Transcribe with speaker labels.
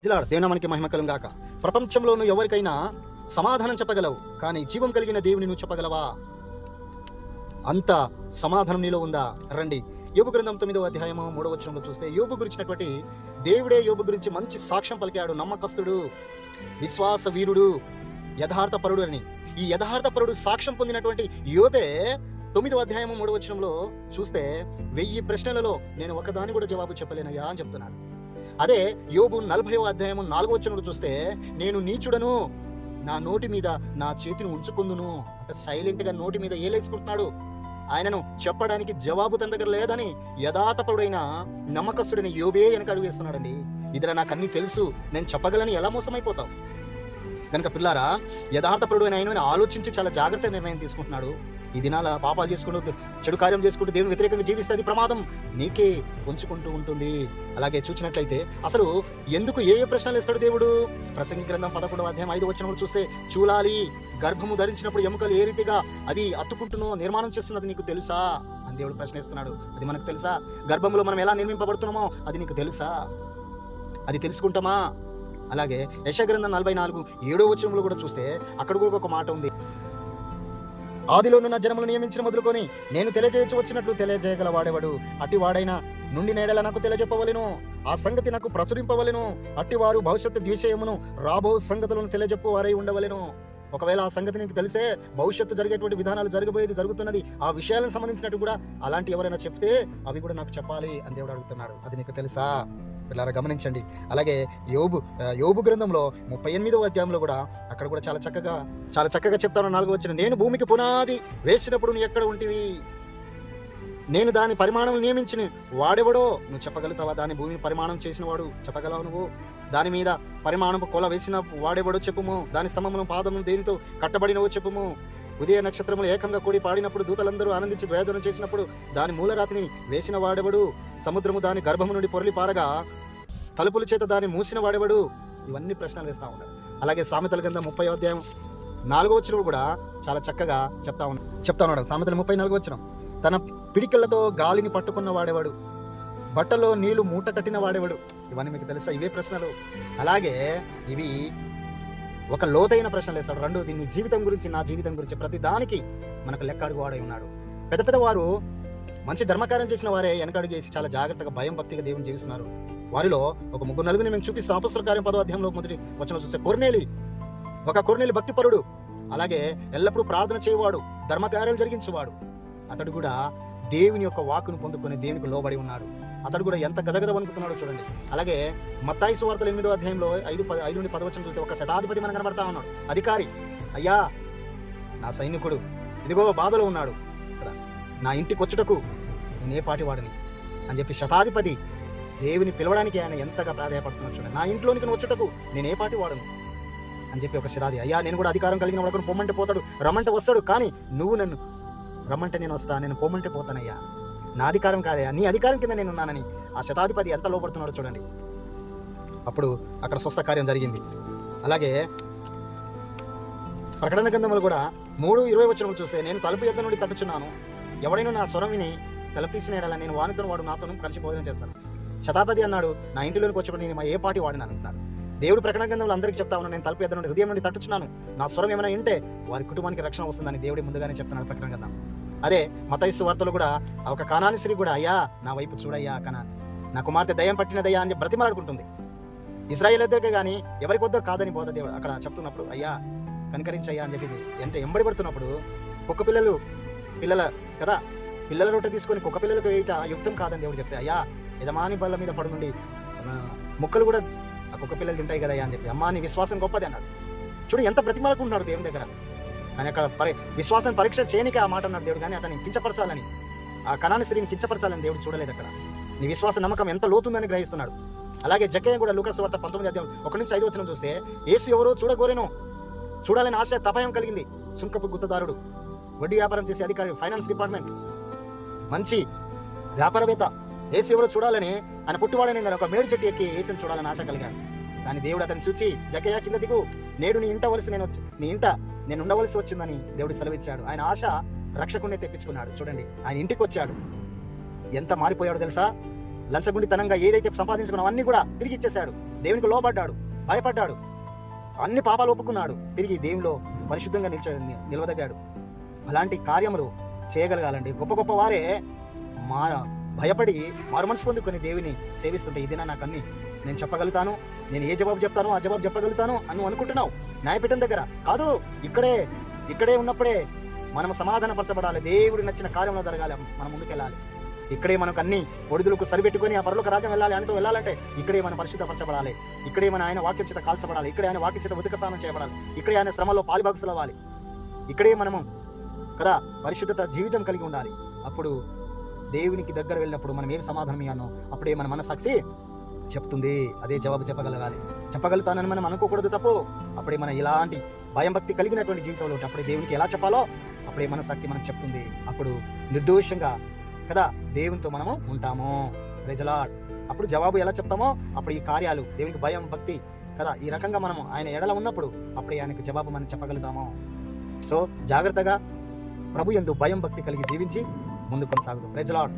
Speaker 1: దేవుని మనకి మహిమ కలుగును గాక. ప్రపంచంలో నువ్వు ఎవరికైనా సమాధానం చెప్పగలవు, కానీ జీవం కలిగిన దేవుని నువ్వు చెప్పగలవా? అంత సమాధానం నీలో ఉందా? రండి, యోబు గ్రంథం 9వ అధ్యాయము 3వ వచనంలో చూస్తే యోబు గురించినటువంటి దేవుడే యోబు గురించి మంచి సాక్ష్యం పలికాడు. నమ్మకస్తుడు, విశ్వాస వీరుడు, యథార్థపరుడు అని. ఈ యథార్థపరుడు సాక్ష్యం పొందినటువంటి యోబే 9వ అధ్యాయము 3వ వచనంలో చూస్తే 1000 ప్రశ్నలలో నేను ఒకదాని కూడా జవాబు చెప్పలేనయ్యా అని చెప్తున్నాడు. అదే యోబు 40వ అధ్యాయము 4వ వచనంలో చూస్తే నేను నీచుడను, నా నోటి మీద నా చేతిని ఉంచుకుందును. అంటే సైలెంట్ గా నోటి మీద ఏలేసుకుంటున్నాడు. ఆయనను చెప్పడానికి జవాబు తన దగ్గర లేదని యథార్థపరుడైన నమ్మకస్తుడైన యోబే వెనక అడుగు వేస్తున్నాడండి. ఇదిలా నాకు అన్ని తెలుసు, నేను చెప్పగలని ఎలా మోసమైపోతావు? కనుక పిల్లారా, యథార్థపరుడు ఆయన ఆలోచించి చాలా జాగ్రత్త నిర్ణయం తీసుకుంటున్నాడు. ఈ దినాల పాపాలు చేసుకుంటూ చెడు కార్యం చేసుకుంటూ దేవుని వ్యతిరేకంగా జీవిస్తే అది ప్రమాదం నీకే ఉంచుకుంటూ ఉంటుంది. అలాగే చూసినట్లయితే అసలు ఎందుకు ఏ ప్రశ్నలు ఇస్తాడు దేవుడు? ప్రసంగి గ్రంథం 11వ అధ్యాయం 5వ వచనంలో చూస్తే చూలాలి గర్భము ధరించినప్పుడు ఎముకలు ఏ రీతిగా అది అత్తుకుంటున్నో నిర్మాణం చేస్తున్నది నీకు తెలుసా అని దేవుడు ప్రశ్నిస్తున్నాడు. అది మనకు తెలుసా? గర్భంలో మనం ఎలా నిర్మింపబడుతున్నామో అది నీకు తెలుసా? అది తెలుసుకుంటామా? అలాగే యెషయా గ్రంథం 44:7వ వచనంలో కూడా చూస్తే అక్కడ కూడా ఒక మాట ఉంది. ఆదిలోనున్న జనములు నియమించిన మొదలుకొని నేను తెలియజేయచ్చు వచ్చినట్లు తెలియజేయగల వాడేవాడు అట్టి వాడైనా నుండి నేడల నాకు తెలియజెప్పవలెను, ఆ సంగతి నాకు ప్రచురింపవలెను. అట్టి వారు భవిష్యత్తు ద్విషయమును రాబో సంగతులను తెలియజెప్పు వారై ఉండవలెను. ఒకవేళ ఆ సంగతి నీకు తెలిసే భవిష్యత్తు జరిగేటువంటి విధానాలు జరగబోయేది జరుగుతున్నది, ఆ విషయాలకు సంబంధించినట్టు కూడా అలాంటి ఎవరైనా చెప్తే అవి కూడా నాకు చెప్పాలి అని దేవుడు అడుగుతున్నాడు. అది నీకు తెలుసా? పిల్లరా గమనించండి. అలాగే యోబు గ్రంథంలో 38వ అధ్యాయంలో కూడా అక్కడ కూడా చాలా చక్కగా చెప్తాను. 4వ వచనం, నేను భూమికి పునాది వేసినప్పుడు నువ్వు ఎక్కడ ఉంటివి? నేను దాని పరిమాణం నియమించిన వాడెవడో నువ్వు చెప్పగలుగుతావా? దాని భూమిని పరిమాణం చేసిన వాడు చెప్పగలవు నువ్వు? దాని మీద పరిమాణం కొల వేసిన వాడెవడో చెప్పుము. దాని స్తంభమును పాదమును దేనితో కట్టబడినవో చెప్పుము. ఉదయ నక్షత్రములు ఏకంగా కూడి పాడినప్పుడు దూతలందరూ ఆనందించి వేదన చేసినప్పుడు దాని మూలరాతిని వేసిన వాడెవడు? సముద్రము దాని గర్భము నుండి పొరలి పారగా తలుపుల చేత దాన్ని మూసిన వాడెవడు? ఇవన్నీ ప్రశ్నలు వేస్తా ఉన్నాడు. అలాగే సామెతల గ్రంథం 30వ అధ్యాయం 4వ వచనం కూడా చాలా చక్కగా చెప్తా ఉన్నాడు. సామెతల 34వ వచనం, తన పిడికిళ్లతో గాలిని పట్టుకున్న వాడేవాడు, బట్టలో నీళ్లు మూట కట్టిన వాడేవాడు. ఇవన్నీ మీకు తెలుసా? ఇవే ప్రశ్నలు. అలాగే ఇవి ఒక లోతైన ప్రశ్నలు వేస్తాడు. రెండోది నీ జీవితం గురించి, నా జీవితం గురించి, ప్రతి దానికి మనకు లెక్క అడుగు వాడై ఉన్నాడు. పెద్ద వారు మంచి ధర్మకార్యం చేసిన వారే వెనకడుగు వేసి చాలా జాగ్రత్తగా భయం భక్తిగా దేవుని జీవిస్తున్నారు. వారిలో ఒక 3-4 మేము చూపిస్తాం. అపొస్తలుల కార్యం 10వ అధ్యాయంలో మొదటి వచనం చూస్తే కొర్నేలి భక్తిపరుడు, అలాగే ఎల్లప్పుడూ ప్రార్థన చేయవాడు, ధర్మకార్యాలు జరిగించేవాడు. అతడు కూడా దేవుని యొక్క వాక్కును పొందుకొని దేవునికి లోబడి ఉన్నాడు. అతడు కూడా ఎంత గజగజ వణుకుతున్నాడో చూడండి. అలాగే మత్తయి సువార్తల 8వ అధ్యాయంలో 5 నుండి 10 వచనం చూస్తే ఒక శతాధిపతి మనకు కనబడతా ఉన్నాడు. అధికారి, అయ్యా నా సైనికుడు ఇదిగో బాధలో ఉన్నాడు, నా ఇంటికి వచ్చుటకు నేనే పాటి వాడిని అని చెప్పి శతాధిపతి దేవుని పిలవడానికి ఆయన ఎంతగా ప్రాధాయపడుతున్నాడు చూడండి. నా ఇంట్లోనికి వచ్చుటకు నేనే పాటి వాడను అని చెప్పి ఒక శతాధి, అయ్యా నేను కూడా అధికారం కలిగిన వాడుకొని పొమ్మంటే పోతాడు, రమ్మంటే వస్తాడు, కానీ నువ్వు నన్ను రమ్మంటే నేను వస్తా, నేను పొమ్మంటే పోతానయ్యా, నా అధికారం కాదయ్యా, నీ అధికారం కింద నేను ఉన్నానని ఆ శతాధిపతి ఎంత లోపడుతున్నాడో చూడండి. అప్పుడు అక్కడ స్వస్థ కార్యం జరిగింది. అలాగే ప్రకటన గ్రంథంలో కూడా 3:20 వచనములు చూస్తే నేను తలుపు యొద్ద నుండి తట్టుచున్నాను, ఎవడైనా నా స్వరం విని తలుపు తీసిన ఎడల నేను వానితో వాడు నాతోను కలిసి భోజనం చేస్తాను. శతాధిపతి అన్నాడు, నా ఇంటిలోనికి వచ్చినప్పుడు నేను ఏ పాటి వాడిని అంటున్నాడు. దేవుడు ప్రకటన గ్రంథంలో అందరికీ చెప్తా ఉన్నాను, నేను తలుపు యొద్ద నుండి హృదయం నుండి తట్టుచున్నాను, నా స్వరం ఏమైనా వింటే వారి కుటుంబానికి రక్షణ వస్తుందని దేవుడి ముందుగానే చెప్తున్నాడు ప్రకటన గ్రంథం. అదే మత్తయి సువార్తలో కూడా ఒక కనాని స్త్రీ కూడా, అయ్యా నా వైపు చూడయ్యా కనాన్, నా కుమార్తె దయ్యం పట్టినదయ్యా అని బ్రతిమలాడుకుంటుంది. ఇశ్రాయేలు దగ్గరే కానీ ఎవరికి వద్దో కాదని బోధ దేవుడు అక్కడ చెప్తున్నప్పుడు, అయ్యా కనికరించయ్యా అని చెప్పి అంటే ఎంబడి పడుతున్నప్పుడు కుక్క పిల్లల కదా, పిల్లల రొట్టె తీసుకొని కుక్క పిల్లలకు వేయట యుక్తం కాదని దేవుడు చెప్తే, అయ్యా యజమాని బల్ల మీద పడు నుండి ముక్కలు కూడా ఆ కుక్క పిల్లలు తింటాయి కదా అని చెప్పి, అమ్మా నీ విశ్వాసం గొప్పది అన్నాడు. చూడు ఎంత బ్రతిమలాడుకుంటున్నాడు దేవుని దగ్గర. ఆయన అక్కడ విశ్వాసం పరీక్ష చేయనికే ఆ మాట అన్నాడు దేవుడు, కానీ అతన్ని కించపరచాలని, ఆ కనాని స్త్రీని కించపరచాలని దేవుడు చూడలేదు. అక్కడ నీ విశ్వాస నమ్మకం ఎంత లోతుందని గ్రహిస్తున్నాడు. అలాగే జక్కయ్య కూడా లూకా సువార్త 19వ అధ్యాయం 1-5 వచనం చూస్తే, యేసు ఎవరో చూడాలని ఆశ తపయం కలిగింది. సుంకపు గుత్తదారుడు, వడ్డీ వ్యాపారం చేసే అధికారి, ఫైనాన్స్ డిపార్ట్మెంట్, మంచి వ్యాపారవేత్త, యేసు ఎవరో చూడాలని ఆయన పుట్టివాడని ఒక మేడు చెట్టు ఎక్కి యేసుని చూడాలని ఆశ కలిగాడు. కానీ దేవుడు అతన్ని చూచి, జక్కయ్య కింద దిగు, నేడు నీ ఇంట నేను ఉండవలసి వచ్చిందని దేవుడు సెలవిచ్చాడు. ఆయన ఆశ రక్షకుడిని తెప్పించుకున్నాడు. చూడండి, ఆయన ఇంటికి వచ్చాడు, ఎంత మారిపోయాడు తెలుసా? లంచగుండితనంగా ఏదైతే సంపాదించుకున్నావు అన్ని కూడా తిరిగి ఇచ్చేశాడు. దేవునికి లోబడ్డాడు, భయపడ్డాడు, అన్ని పాపాలు ఒప్పుకున్నాడు, తిరిగి దేవునిలో పరిశుద్ధంగా నిలవదగాడు. అలాంటి కార్యములు చేయగలగాలండి. గొప్ప గొప్ప వారే భయపడి మారు మనసు పొందుకొని దేవుని సేవిస్తుంటే ఇదేనా నాకు అన్ని నేను చెప్పగలుగుతాను, నేను ఏ జవాబు చెప్తాను ఆ జవాబు చెప్పగలుగుతాను అని అనుకుంటున్నావు. న్యాయపీఠం దగ్గర కాదు, ఇక్కడే ఉన్నప్పుడే మనం సమాధానపరచబడాలి. దేవుడు నచ్చిన కార్యంలో జరగాలి, మనం ముందుకెళ్ళాలి. ఇక్కడే మనకు అన్ని ఒడిదులకు సరిపెట్టుకొని ఆ పరలోక రాజ్యం వెళ్ళాలి. ఆయనతో వెళ్ళాలంటే ఇక్కడే మనం పరిశుద్ధపరచబడాలి, ఇక్కడే మన ఆయన వాక్యం చేత కాల్చబడాలి, ఇక్కడే ఆయన వాక్యం చేత ఉదక స్నానం చేయబడాలి, ఇక్కడే ఆయన శ్రమలో పాలుభాగస్తులు అవ్వాలి, ఇక్కడే మనము కదా పరిశుద్ధత జీవితం కలిగి ఉండాలి. అప్పుడు దేవునికి దగ్గర వెళ్ళినప్పుడు మనం ఏం సమాధానం ఇయ్యానో అప్పుడే మన మనసాక్షి చెప్తుంది, అదే జవాబు చెప్పగలుగుతానని మనం అనుకోకూడదు. తప్పు. అప్పుడే మన ఇలాంటి భయం భక్తి కలిగినటువంటి జీవితంలో ఉంటే అప్పుడే దేవునికి ఎలా చెప్పాలో అప్పుడే మన శక్తి మనకు చెప్తుంది. అప్పుడు నిర్దోషంగా కదా దేవునితో మనము ఉంటాము. Praise the Lord. అప్పుడు జవాబు ఎలా చెప్తామో అప్పుడు ఈ కార్యాలు దేవునికి భయం భక్తి కదా ఈ రకంగా మనము ఆయన ఎడల ఉన్నప్పుడు అప్పుడే ఆయనకు జవాబు మనం చెప్పగలుగుతాము. సో జాగ్రత్తగా ప్రభు యందు భయం భక్తి కలిగి జీవించి ముందు కొనసాగుతాం. Praise the lord.